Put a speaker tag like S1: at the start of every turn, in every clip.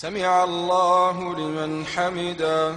S1: سمع الله لمن حمده.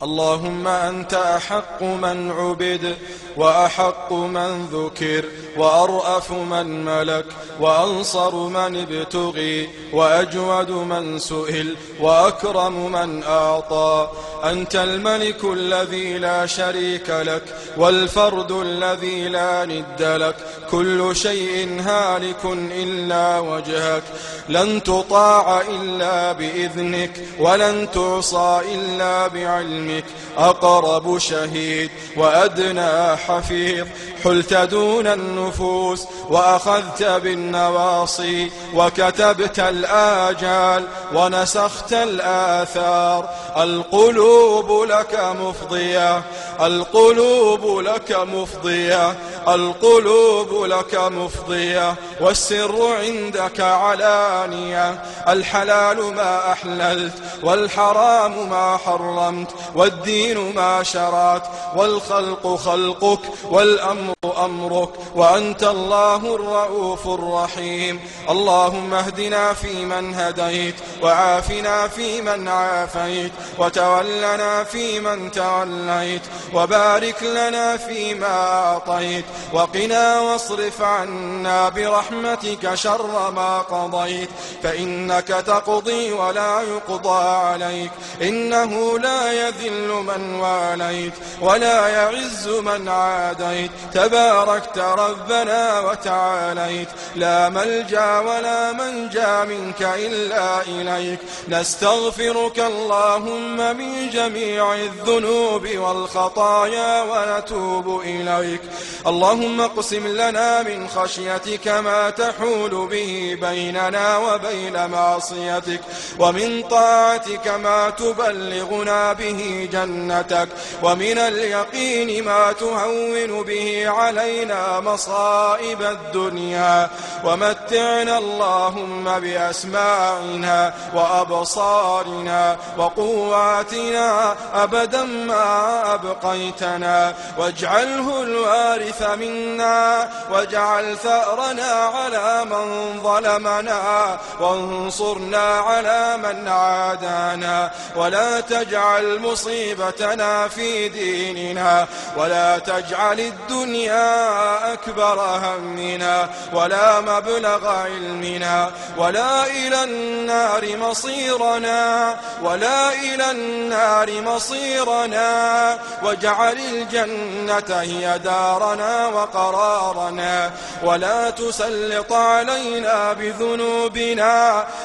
S1: اللهم أنت أحق من عبد وأحق من ذكر وأرأف من ملك وأنصر من ابتغي وأجود من سئل وأكرم من أعطى. أنت الملك الذي لا شريك لك والفرد الذي لا ند لك. كل شيء هالك إلا وجهك، لن تطاع إلا بإذنك ولن تعصى إلا بعلمك. أقرب شهيد وأدنى حفيظ، حلت دون النفوس وأخذت بالنواصي وكتبت الآجال ونسخت الآثار. القلوب لك مفضية، القلوب لك مفضية، القلوب لك مفضية، والسر عندك علانية. الحلال ما أحللت والحرام ما حرمت، والدين ما شرعت، والخلق خلقك، والأمر أمرك، وأنت الله الرؤوف الرحيم. اللهم اهدنا فيمن هديت، وعافنا فيمن عافيت، وتولنا فيمن توليت، وبارك لنا فيما أعطيت، وقنا واصرف عنا برحمتك شر ما قضيت، فإنك تقضي ولا يقضى عليك، إنه لا يذل من واليت ولا يعز من عاديت. تباركت ربنا وتعاليت، لا ملجأ ولا منجا منك إلا إليك. نستغفرك اللهم من جميع الذنوب والخطايا ونتوب إليك. اللهم اقسم لنا من خشيتك ما تحول به بيننا وبين معصيتك، ومن طاعتك ما تبلغنا به جنتك، ومن اليقين ما تهون به علينا مصائب الدنيا. ومتعنا اللهم بأسماعنا وأبصارنا وقواتنا أبدا ما أبقيتنا، واجعله الوارث منا، واجعل ثأرنا على من ظلمنا، وانصرنا على من عادانا، ولا تجعل مصيبتنا في ديننا، ولا تجعل الدنيا أكبر همنا ولا مبلغ علمنا، ولا إلى النار مصيرنا، ولا إلى النار مصيرنا، واجعل الجنة هي دارنا وقرارنا، ولا تسلط علينا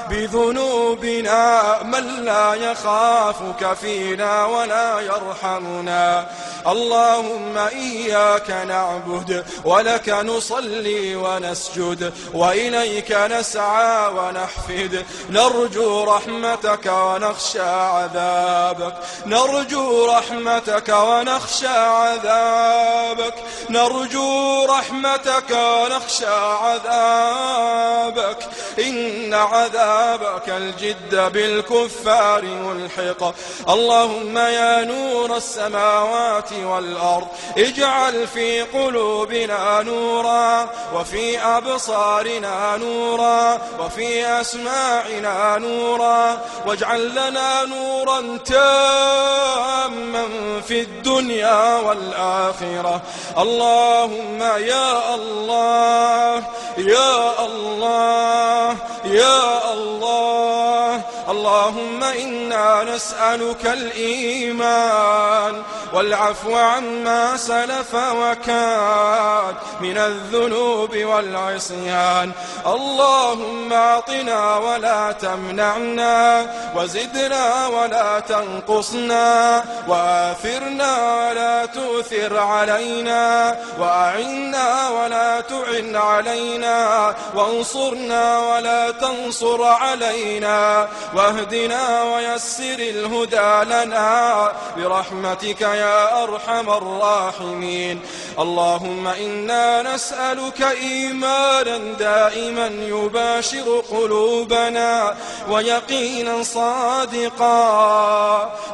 S1: بذنوبنا من لا يخافك فينا ولا يرحمنا. اللهم إياك نعبد ولك نصلي ونسجد، وإليك نسعى ونحفد. نرجو رحمتك ونخشى عذابك، نرجو رحمتك ونخشى عذابك، نرجو رحمتك ونخشى عذابك. إن عذابك الجد بالكفار ملحق. اللهم يا نور السماوات والأرض، اجعل في قلوبنا نورا، وفي أبصارنا نورا، وفي أسماعنا نورا، واجعل لنا نورا تاما في الدنيا والآخرة. اللهم يا الله يا الله يا الله، اللهم إنا نسألك الإيمان والعفو عما سلف وكان من الذنوب والعصيان. اللهم أعطنا ولا تمنعنا، وزدنا ولا تنقصنا، وآثرنا ولا تؤثر علينا، وأعنا ولا تعن علينا، وانصرنا ولا تنصر علينا، واهدنا ويسر الهدى لنا برحمتك يا أرحم الراحمين. اللهم إنا نسألك إيمانا دائما يباشر قلوبنا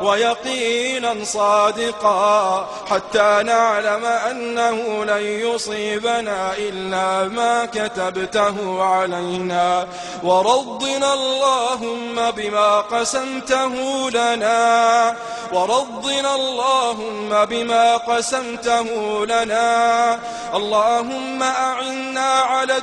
S1: ويقينا صادقا حتى نعلم أنه لن يصيبنا إلا ما كتبته علينا. ورضنا اللهم بما قسمته لنا. اللهم أعنا على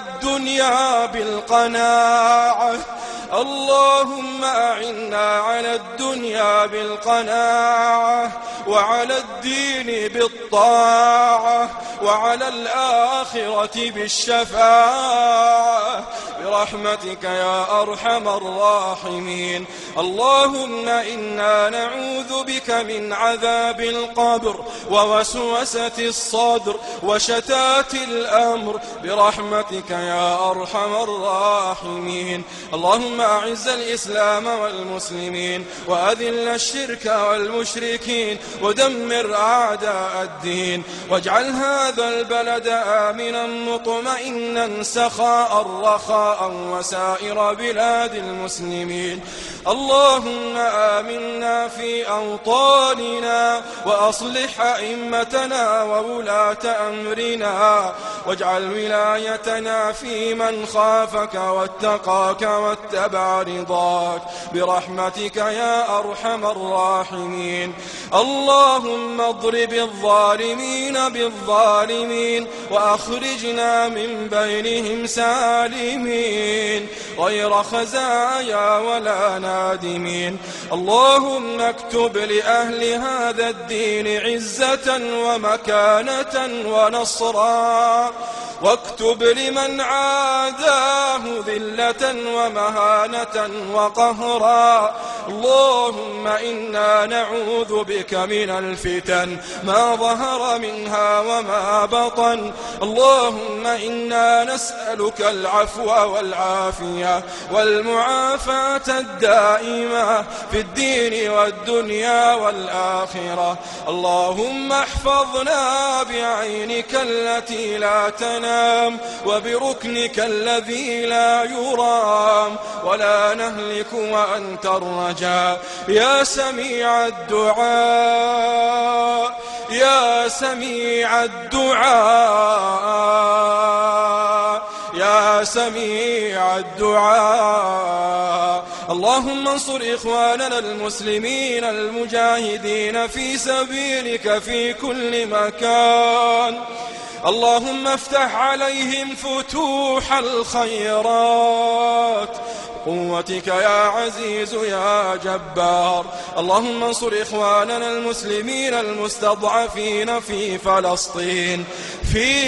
S1: الدنيا بالقناعة، وعلى الدين بالطاعة، وعلى الآخرة بالشفاعة برحمتك يا أرحم الراحمين. اللهم إنا نعوذ بك من عذاب القبر ووسوسة الصدر وشتات الأمر برحمتك يا أرحم الراحمين. اللهم أعز الإسلام والمسلمين وأذل الشرك والمشركين ودمر أعداء الدين، واجعل هذا البلد آمنا مطمئنا سخاء رخاء وسائر بلاد المسلمين. اللهم آمنا في أوطاننا وأصلح أئمتنا وولاة أمرنا، واجعل ولايتنا في من خافك واتقاك واتبع رضاك برحمتك يا أرحم الراحمين. اللهم اضرب الظالمين بالظالمين وأخرجنا من بينهم سالمين غير خزايا ولا نادمين. اللهم اكتب لأهل هذا الدين عزة ومكانة ونصرا، واكتب لمن عاداه ذلة ومهانة وقهرا. اللهم إنا نعوذ بك من الفتن ما ظهر منها وما بطن. اللهم إنا نسألك العفو والعافية والمعافاة الدائمة في الدين والدنيا والآخرة. اللهم احفظنا بعينك التي لا تنام وبركنك الذي لا يرام، ولا نهلك وأنت الرجاء. يا سميع الدعاء، يا سميع الدعاء، يا سميع الدعاء. اللهم انصر إخواننا المسلمين المجاهدين في سبيلك في كل مكان. اللهم افتح عليهم فتوح الخيرات قوتك يا عزيز يا جبار. اللهم انصر إخواننا المسلمين المستضعفين في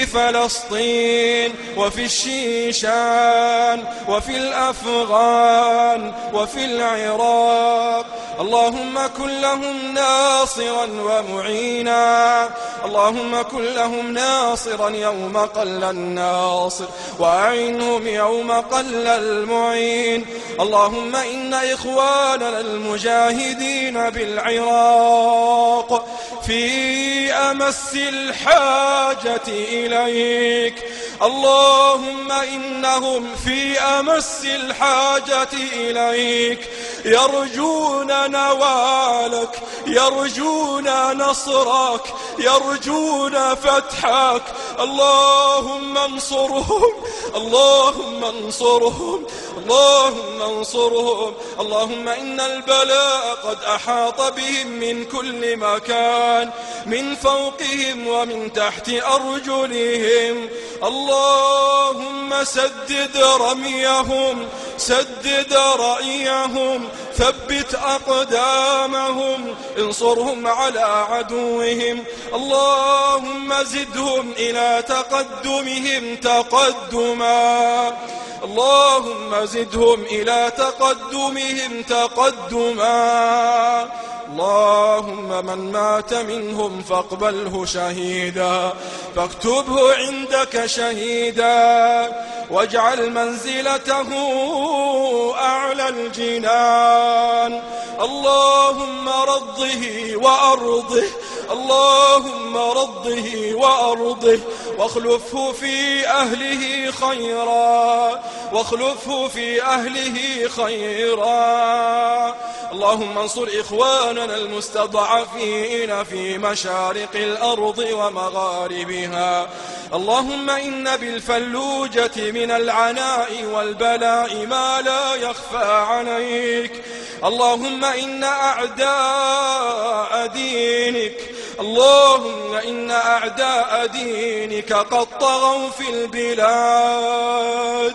S1: فلسطين وفي الشيشان وفي الأفغان وفي العراق. اللهم كن لهم ناصرا ومعينا. اللهم كن لهم ناصرا يوم قل الناصر، وأعنهم يوم قل المعين. اللهم إن إخواننا المجاهدين بالعراق في أمس الحاجة إليك. اللهم إنهم في أمس الحاجة إليك، يرجون نوالك، يرجون نصرك، يرجون فتحك. اللهم انصرهم، اللهم انصرهم، اللهم انصرهم. اللهم إن البلاء قد أحاط بهم من كل مكان، من فوقهم ومن تحت أرجلهم. اللهم سدد رميهم، سدد رأيهم، ثبت أقدامهم، انصرهم على عدوهم. اللهم زدهم إلى تقدمهم تقدما، اللهم زدهم إلى تقدمهم تقدما. اللهم من مات منهم فاقبله شهيدا، فاكتبه عندك شهيدا، واجعل منزلته أعلى الجنان. اللهم رضه وأرضه اللهم رضه وأرضه واخلفه في أهله خيرا اللهم انصر إخواننا المستضعفين في مشارق الأرض ومغاربها. اللهم إن بالفلوجة من العناء والبلاء ما لا يخفى عليك. اللهم إن أعداء دينك قد طغوا في البلاد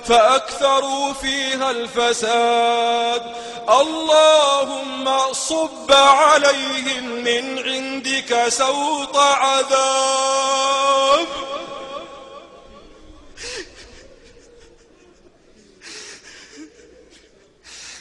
S1: فأكثروا فيها الفساد. اللهم صب عليهم من عندك سوط عذاب